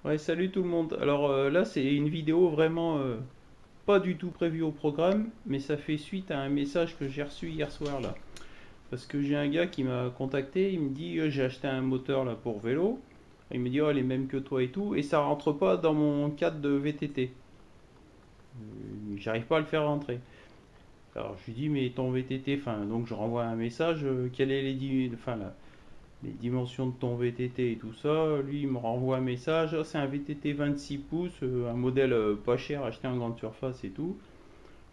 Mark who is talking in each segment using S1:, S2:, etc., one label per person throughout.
S1: Ouais, salut tout le monde. Alors là, c'est une vidéo vraiment pas du tout prévue au programme, mais ça fait suite à un message que j'ai reçu hier soir là. Parce que j'ai un gars qui m'a contacté, il me dit j'ai acheté un moteur là pour vélo. Il me dit oh, les mêmes que toi et tout, et ça rentre pas dans mon cadre de VTT. J'arrive pas à le faire rentrer. Alors je lui dis mais ton VTT, enfin donc je renvoie un message, quelle est enfin, les dimensions de ton VTT et tout ça. Lui, il me renvoie un message. Ah, c'est un VTT 26 pouces, un modèle pas cher, acheté en grande surface et tout.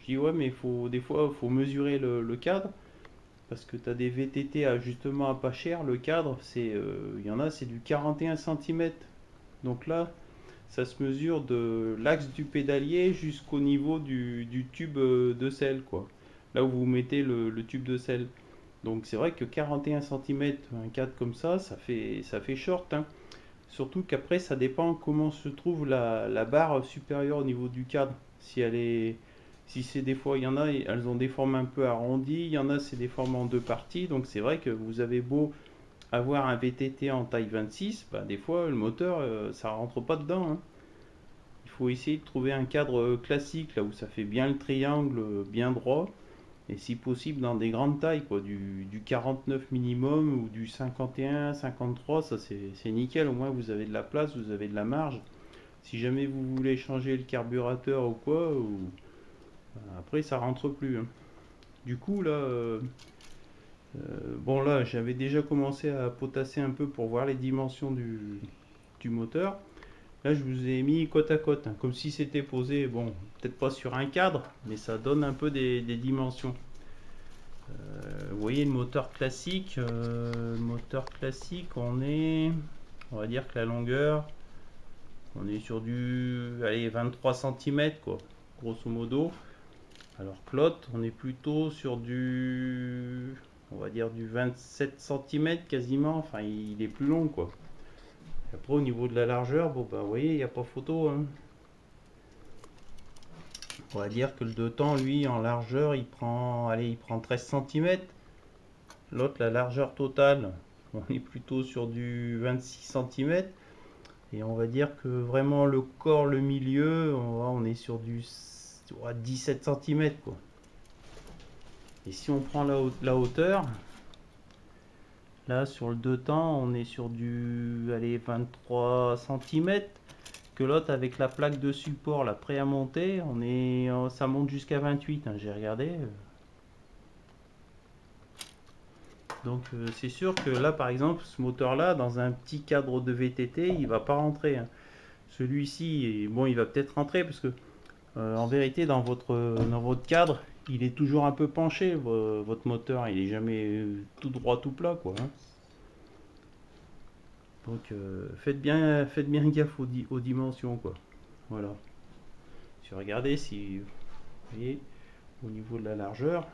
S1: Je dis, ouais, mais des fois, il faut mesurer le cadre. Parce que tu as des VTT à justement à pas cher. Le cadre, il y en a, c'est du 41 cm. Donc là, ça se mesure de l'axe du pédalier jusqu'au niveau du tube de selle, quoi. Là où vous mettez le tube de selle. Donc c'est vrai que 41 cm, un cadre comme ça fait short, hein. Surtout qu'après, ça dépend comment se trouve la barre supérieure au niveau du cadre. Si elle est, si c'est des fois, il y en a, elles ont des formes un peu arrondies, il y en a, c'est des formes en deux parties. Donc c'est vrai que vous avez beau avoir un VTT en taille 26, bah, des fois, le moteur, ça rentre pas dedans, hein. Il faut essayer de trouver un cadre classique, là où ça fait bien le triangle, bien droit. Et si possible dans des grandes tailles, quoi, du 49 minimum ou du 51, 53, ça c'est nickel, au moins vous avez de la place, vous avez de la marge. Si jamais vous voulez changer le carburateur ou quoi, après ça rentre plus, hein. Du coup là, bon là j'avais déjà commencé à potasser un peu pour voir les dimensions du moteur. Là je vous ai mis côte à côte, hein, comme si c'était posé, bon, peut-être pas sur un cadre, mais ça donne un peu des dimensions. Vous voyez le moteur classique, on va dire que la longueur, on est sur du, allez, 23 cm quoi, grosso modo. Alors que l'autre, on est plutôt sur on va dire du 27 cm quasiment. Enfin, il est plus long quoi. Après, au niveau de la largeur, bon bah, vous voyez, il n'y a pas photo, hein. On va dire que le deux temps, lui, en largeur, allez, il prend 13 cm. L'autre, la largeur totale, on est plutôt sur du 26 cm. Et on va dire que vraiment le corps, le milieu, on est sur du 17 cm, quoi. Et si on prend la hauteur, là sur le deux temps, on est sur du allez, 23 cm. Que l'autre avec la plaque de support, la prêt à monter, ça monte jusqu'à 28, hein, j'ai regardé. Donc c'est sûr que là par exemple, ce moteur là, dans un petit cadre de VTT, il va pas rentrer, hein. Celui-ci, bon, il va peut-être rentrer parce que en vérité, dans votre cadre, il est toujours un peu penché, votre moteur. Il est jamais tout droit, tout plat, quoi, hein. Donc, faites bien gaffe aux dimensions, quoi. Voilà. Si vous regardez, si vous voyez, au niveau de la largeur,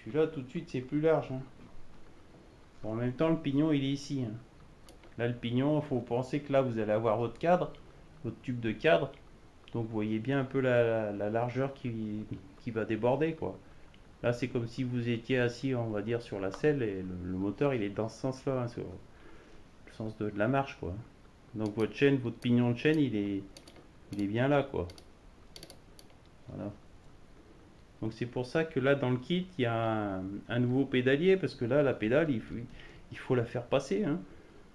S1: celui-là, tout de suite, c'est plus large, hein. Bon, en même temps, le pignon, il est ici, hein. Là, le pignon, il faut penser que là, vous allez avoir votre cadre, votre tube de cadre. Donc, vous voyez bien un peu la largeur qui va déborder, quoi. Là, c'est comme si vous étiez assis, on va dire, sur la selle et le moteur, il est dans ce sens-là, hein, sur le sens de la marche, quoi. Donc votre chaîne, votre pignon de chaîne, il est bien là, quoi. Voilà. Donc c'est pour ça que là, dans le kit, il y a un nouveau pédalier, parce que là, la pédale, il faut la faire passer, hein.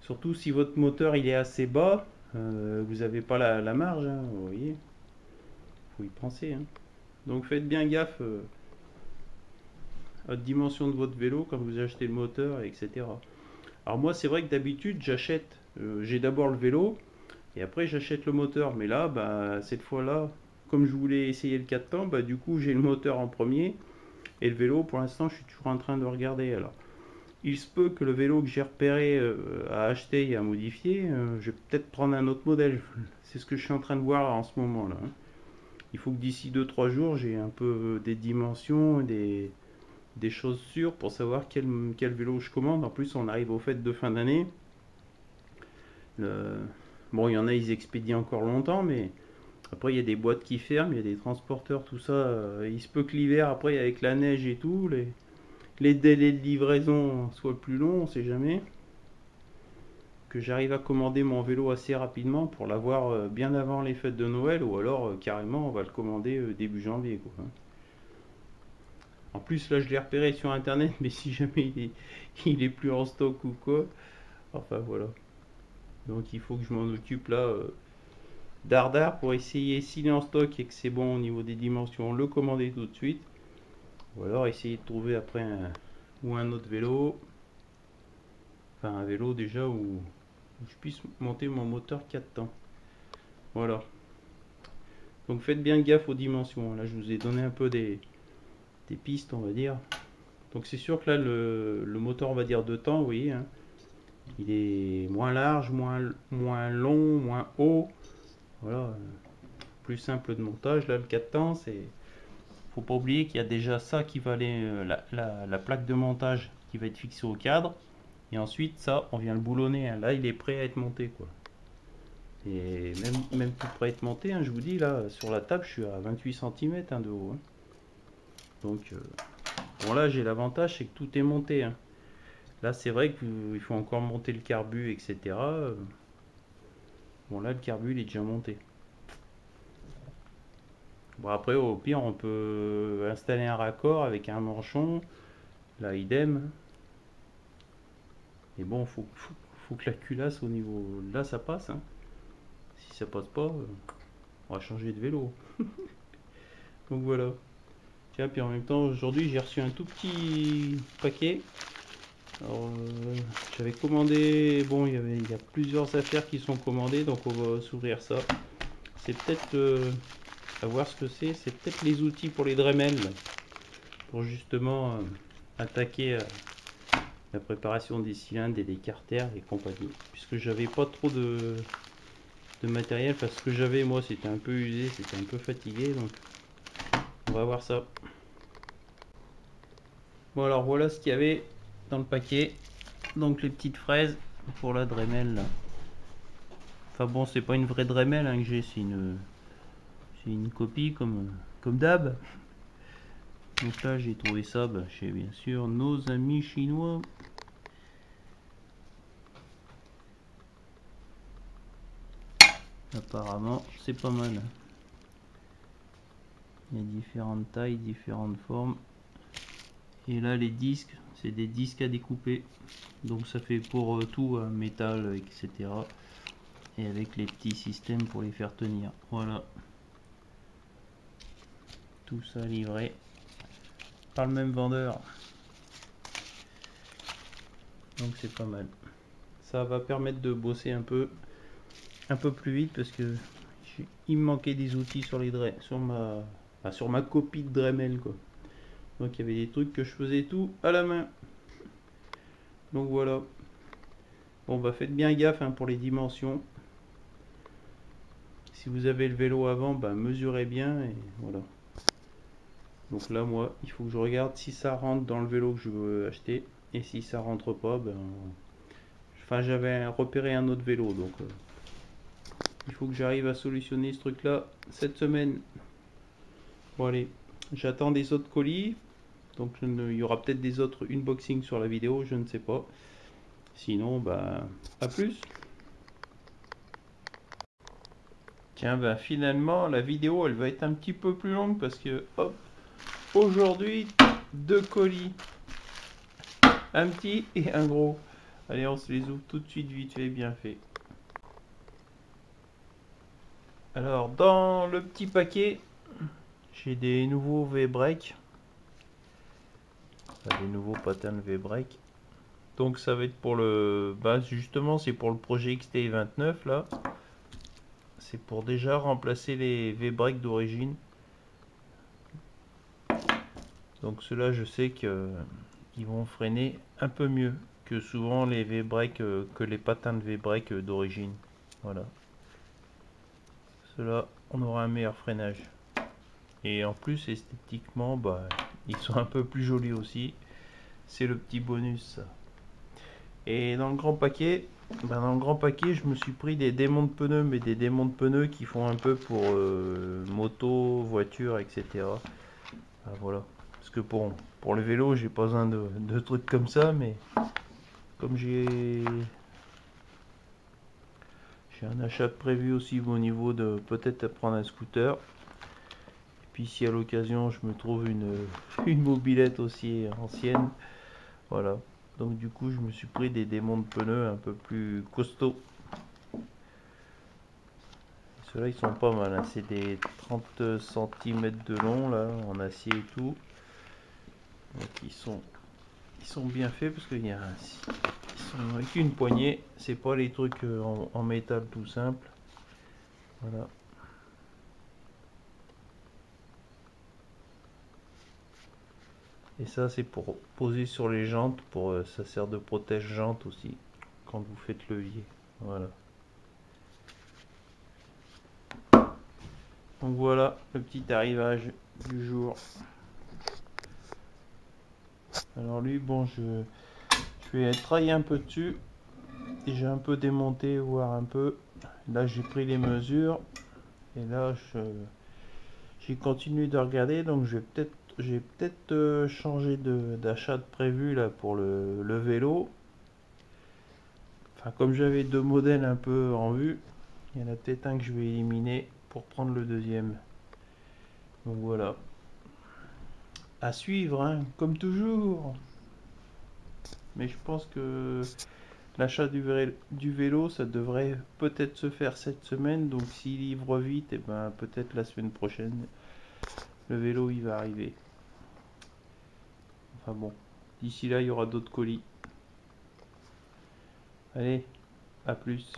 S1: Surtout si votre moteur, il est assez bas, vous n'avez pas la marge, hein, vous voyez. Il faut y penser, hein. Donc faites bien gaffe à la dimension de votre vélo quand vous achetez le moteur, etc. Alors moi, c'est vrai que d'habitude, j'ai d'abord le vélo et après j'achète le moteur. Mais là, bah, cette fois-là, comme je voulais essayer le 4 temps, bah, du coup, j'ai le moteur en premier et le vélo, pour l'instant, je suis toujours en train de regarder. Alors, il se peut que le vélo que j'ai repéré à acheter et à modifier, je vais peut-être prendre un autre modèle. C'est ce que je suis en train de voir en ce moment là, hein. Il faut que d'ici 2-3 jours, j'ai un peu des dimensions, des choses sûres pour savoir quel vélo je commande. En plus, on arrive aux fêtes de fin d'année. Le- Bon, il y en a, ils expédient encore longtemps, mais après, il y a des boîtes qui ferment, il y a des transporteurs, tout ça. Il se peut que l'hiver, après, avec la neige et tout, les délais de livraison soient plus longs, on sait jamais. que j'arrive à commander mon vélo assez rapidement pour l'avoir bien avant les fêtes de Noël, ou alors carrément on va le commander début janvier, quoi, hein. En plus là je l'ai repéré sur internet, mais si jamais il est plus en stock ou quoi, enfin voilà. Donc il faut que je m'en occupe là dardard pour essayer, s'il est en stock et que c'est bon au niveau des dimensions, le commander tout de suite. Ou alors essayer de trouver après un autre vélo. Enfin un vélo déjà où je puisse monter mon moteur 4 temps. Voilà. Donc faites bien gaffe aux dimensions. Là je vous ai donné un peu des pistes, on va dire. Donc c'est sûr que là le moteur, on va dire 2 temps, vous voyez, hein, il est moins large, moins long, moins haut. Voilà. Plus simple de montage. Là le 4 temps, c'est... Faut pas oublier qu'il y a déjà ça qui va aller, la plaque de montage qui va être fixée au cadre. Et ensuite ça, on vient le boulonner, hein. Là il est prêt à être monté, quoi. Et même tout prêt à être monté, hein, je vous dis, là sur la table je suis à 28 cm de haut, hein. Donc bon, là j'ai l'avantage, c'est que tout est monté, hein. Là c'est vrai qu'il faut encore monter le carbu, etc. Bon là le carbu il est déjà monté. Bon après au pire on peut installer un raccord avec un manchon, là idem. Mais bon faut que la culasse au niveau là ça passe, hein. Si ça passe pas, on va changer de vélo. Donc voilà. Tiens, puis en même temps aujourd'hui j'ai reçu un tout petit paquet. Alors, j'avais commandé, bon il y a plusieurs affaires qui sont commandées, donc on va s'ouvrir ça. C'est peut-être, à voir ce que c'est peut-être les outils pour les Dremel, pour justement attaquer la préparation des cylindres et des carters et compagnie. Puisque j'avais pas trop de matériel, parce que ce que j'avais moi c'était un peu usé, c'était un peu fatigué, donc on va voir ça. Bon alors voilà ce qu'il y avait dans le paquet. Donc les petites fraises pour la Dremel là. Enfin bon, c'est pas une vraie Dremel, hein, que j'ai, c'est une copie comme d'hab. Donc là j'ai trouvé ça chez bien sûr nos amis chinois. Apparemment c'est pas mal. Il y a différentes tailles, différentes formes. Et là les disques, c'est des disques à découper. Donc ça fait pour tout, métal, etc. Et avec les petits systèmes pour les faire tenir. Voilà. Tout ça livré par le même vendeur. Donc c'est pas mal. Ça va permettre de bosser un peu plus vite, parce que il me manquait des outils sur les sur ma copie de Dremel, quoi. Donc il y avait des trucs que je faisais tout à la main. Donc voilà. Bon bah faites bien gaffe, hein, pour les dimensions. Si vous avez le vélo avant, bah mesurez bien et voilà. Donc là moi il faut que je regarde si ça rentre dans le vélo que je veux acheter, et si ça rentre pas, enfin j'avais repéré un autre vélo, donc il faut que j'arrive à solutionner ce truc là cette semaine. Bon allez, j'attends des autres colis, donc il y aura peut-être des autres unboxing sur la vidéo, je ne sais pas. Sinon bah à plus. Tiens, finalement la vidéo elle va être un petit peu plus longue, parce que hop, aujourd'hui 2 colis, un petit et un gros. Allez, on se les ouvre tout de suite, vite fait, bien fait. Alors dans le petit paquet, j'ai des nouveaux V-Brake, des nouveaux patterns V-Brake. Donc ça va être pour le, justement c'est pour le projet XT29 là. C'est pour déjà remplacer les V-Brake d'origine. Donc ceux-là je sais qu'ils vont freiner un peu mieux que souvent les V-Brake, que les patins de V-Brake d'origine. Voilà. Ceux-là on aura un meilleur freinage. Et en plus esthétiquement ils sont un peu plus jolis aussi. C'est le petit bonus ça. Et dans le grand paquet, je me suis pris des démonts de pneus, mais des démonts de pneus qui font un peu pour moto, voiture, etc. Voilà. Parce que pour le vélo, j'ai pas besoin de trucs comme ça, mais comme j'ai J'ai un achat de prévu aussi au niveau de peut-être prendre un scooter. Et puis si à l'occasion je me trouve une mobilette aussi ancienne, voilà. Donc du coup je me suis pris des démonts de pneus un peu plus costauds. Ceux-là ils sont pas mal, hein. C'est des 30 cm de long là, en acier et tout. Donc ils sont bien faits parce qu'ils sont avec une poignée, c'est pas les trucs en métal tout simple. Voilà. Et ça c'est pour poser sur les jantes, ça sert de protège-jantes aussi quand vous faites levier. Voilà. Donc voilà le petit arrivage du jour. Alors lui, bon, je vais travailler un peu dessus. Et j'ai un peu démonté, voir un peu. Là, j'ai pris les mesures. Et là, j'ai continué de regarder. Donc, j'ai peut-être changé d'achat de prévu là pour le vélo. Enfin, comme j'avais deux modèles un peu en vue, il y en a peut-être un que je vais éliminer pour prendre le deuxième. Donc voilà. À suivre, hein, comme toujours. Mais je pense que l'achat du vélo, ça devrait peut-être se faire cette semaine. Donc s'il livre vite, et ben peut-être la semaine prochaine, le vélo il va arriver. Enfin bon, d'ici là, il y aura d'autres colis. Allez, à plus.